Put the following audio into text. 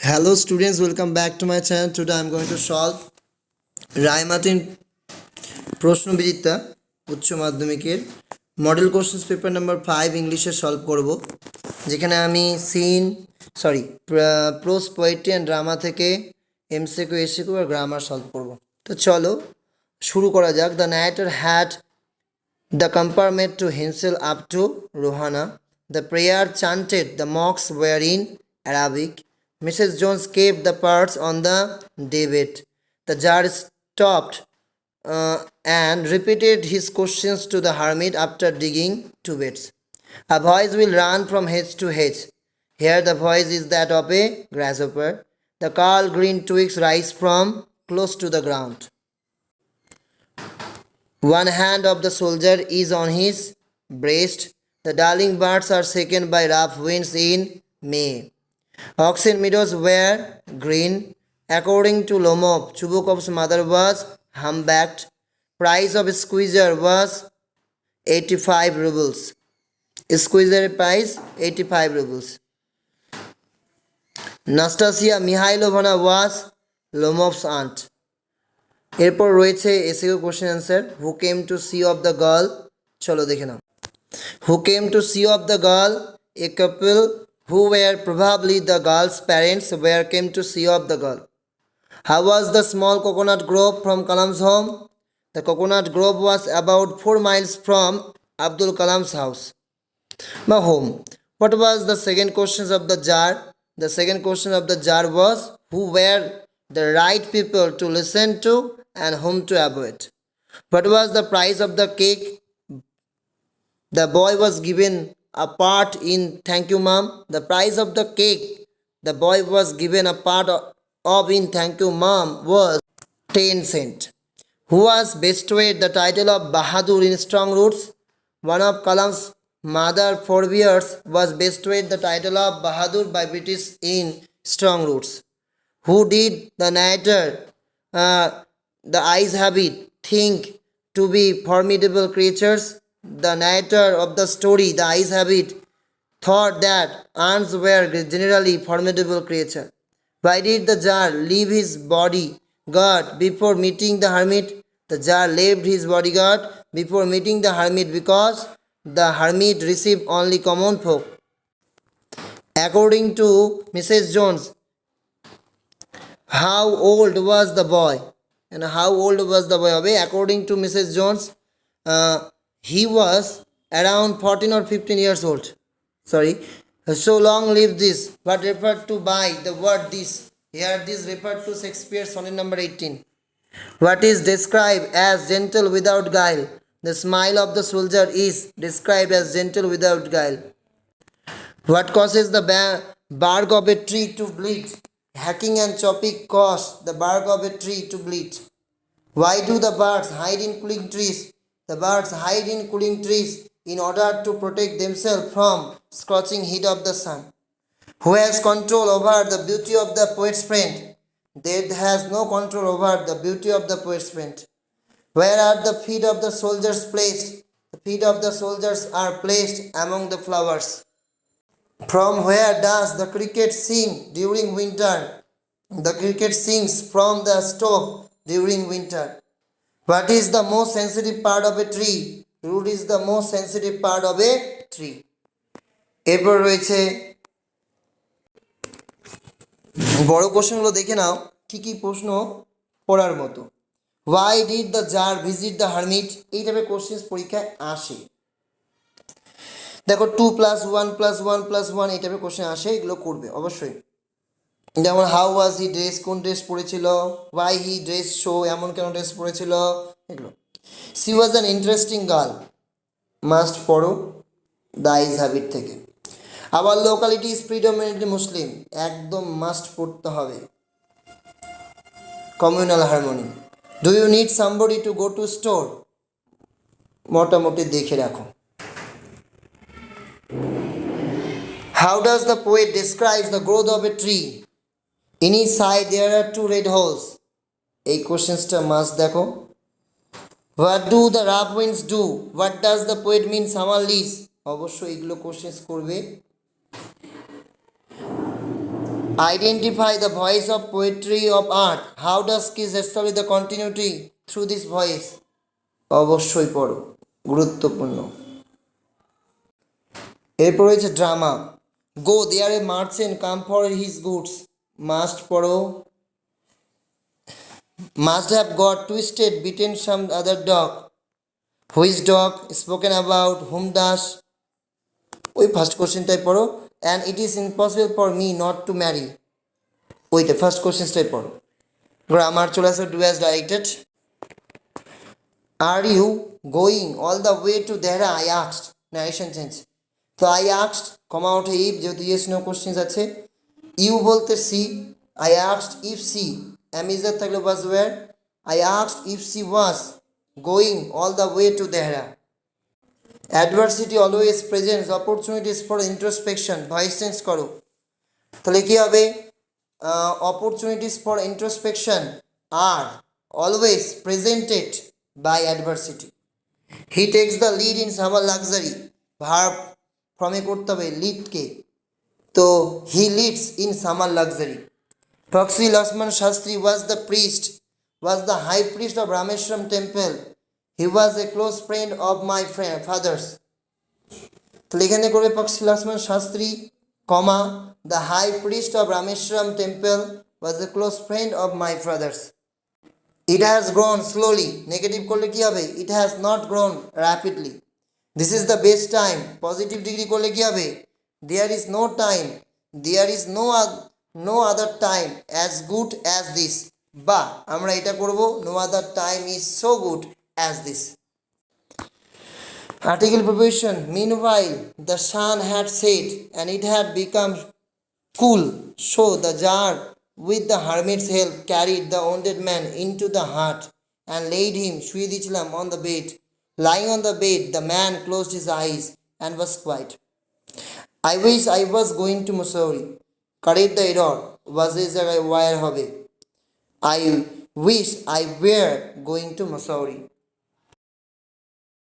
Hello students, welcome back to my channel. Today I am going to solve Ray Martin প্রশ্ন বিচিত্রা উচ্চ মাধ্যমিকের model questions paper number 5 ইংলিশে solve করব, যেখানে আমি প্রোজ পোয়েট্রি অ্যান্ড ড্রামা থেকে এমসিকিউ এসিকিউ আর গ্রামার সলভ করব। তো চলো শুরু করা যাক। The narrator had the compartment to himself up to Rohana. The prayer chanted, the monks were in Arabic. Mrs. Jones kept the parts on the debate. The judge stopped and repeated his questions to the hermit after digging 2 beds. A voice will run from hedge to hedge. Here the voice is that of a grasshopper. The curl green twigs rise from close to the ground. One hand of the soldier is on his breast. The darling birds are shaken by rough winds in May. Oxen meadows were green. According to Lomov, Chubukov's mother was humpbacked. Price of squeezer was 85 rubles. Squeezer price 85 rubles. Nastasia Mihailovna was Lomov's aunt. এরপর রয়েছে SAQ question answer. Who came to see off the girl, চলো দেখে নাও। Who came to see off the girl, a couple who were probably the girl's parents were came to see off the girl. How was the small coconut grove from Kalam's home, the coconut grove was about 4 miles from Abdul Kalam's house বা home. What was the second question of the jar, the second question of the jar was who were the right people to listen to and whom to avoid. What was the price of the cake? The boy was given a part in thank you mom. The price of the cake the boy was given a part of in thank you mom was 10 cents. Who was bestowed the title of Bahadur in strong roots? One of Kalam's mother forebears was bestowed the title of Bahadur by British in strong roots. Who did the narrator, the eyes habit, think to be formidable creatures? The narrator of the story, the eyes habit, thought that ants were generally formidable creatures. Why did the jar leave his bodyguard before meeting the hermit? The jar left his bodyguard before meeting the hermit because the hermit received only common folk. According to Mrs. Jones, how old was the boy? And how old was the boy? According to Mrs. Jones, he was around 14 or 15 years old. So long live this. What referred to by the word this? Here this referred to Shakespeare's sonnet number 18. What is described as gentle without guile? The smile of the soldier is described as gentle without guile. What causes the bark of a tree to bleed? Hacking and chopping cause the bark of a tree to bleed. Why do the birds hide in cooling trees? The birds hide in cooling trees in order to protect themselves from scorching heat of the sun. Who has control over the beauty of the poet's friend? Death has no control over the beauty of the poet's friend. Where are the feet of the soldiers placed? The feet of the soldiers are placed among the flowers. From where does the cricket sing during winter? The cricket sings from the stove during winter. What is the most sensitive part of a tree? Root is the most sensitive part of a tree. এরপর রয়েছে বড় কোশ্চেনগুলো দেখে নাও কি কি প্রশ্ন পড়ার মতো। Why did the jar visit the hermit? এই টাইপের কোশ্চেন পরীক্ষায় আসে। দেখো 2 + 1 + 1 + 1 এই টাইপের কোশ্চেন আসে, এগুলো করবে অবশ্যই। যেমন হাউ ওয়াজ হি ড্রেস, কোন ড্রেস পরেছিল, ওয়াই হি ড্রেস শো, এমন কেন ড্রেস পরেছিল, এগুলো। She was an interesting girl, must পড়ো দ্য আইজ হ্যাবিট থেকে। Our locality is predominantly Muslim, একদম মাস্ট পড়তে হবে। Communal harmony. Do you need somebody to go to store, মোটামুটি দেখে রাখো। How does the poet describe the growth of a tree? In his side there are 2 red holes. এই কোশ্চেনটা must দেখো। What do the rough winds do? What does the poet mean summer leaves? অবশ্যই এগুলো question করবে। Identify the voice of poetry of art. How does kiss establish the continuity through this voice? অবশ্যই পড়ো, গুরুত্বপূর্ণ। এরপর রয়েছে ড্রামা। Go there a merchant come for his goods. Must পড়ো। Must have got twisted bitten some other dog. Which dog spoken about whom does. ওই first কোশ্চেনটাই পড়ো। And it is impossible for me not to marry. ওইটা first কোশ্চেনটাই পড়ো। Grammar চলে আসবে do as directed. Are you going all the way to Dehra I asked. Narration change. তো I asked comma ওঠে ইফ, যেহেতু ইয়েস নো কোশ্চেন আছে। You বলতে she, I asked if she, অ্যামিজার থাকলে was were. I asked if she was going all the way to Dehra. Adversity always presents opportunities for introspection. Voice change করো। তাহলে কী হবে? Opportunities for introspection are always presented by adversity. He takes the lead in summer luxury. Verb ফর্মে করতে হবে লিডকে, তো he leads in summer luxury. Taxi Lakshman Shastri was the priest, was the high priest of Rameswaram temple. He was a close friend of my father's. তাহলে এখানে করবে Pakshi Lakshman Shastri comma the high priest of Rameswaram temple was a close friend of my father's. It has grown slowly. Negative করলে কী হবে? It has not grown rapidly. This is the best time. Positive degree করলে কী হবে? There is no time, there is no other time as good as this. বা আমরা এটা করব no other time is so good as this. Article preparation. Meanwhile, the sun had set and it had become cool. So the jar, with the hermit's help, carried the wounded man into the hut and laid him, শুয়ে দিয়েছিলাম, on the bed. Lying on the bed, the man closed his eyes and was quiet. I wish I was going to Missouri. Correct the error. Was এই জায়গায় wire হবে। I wish I were going to Missouri.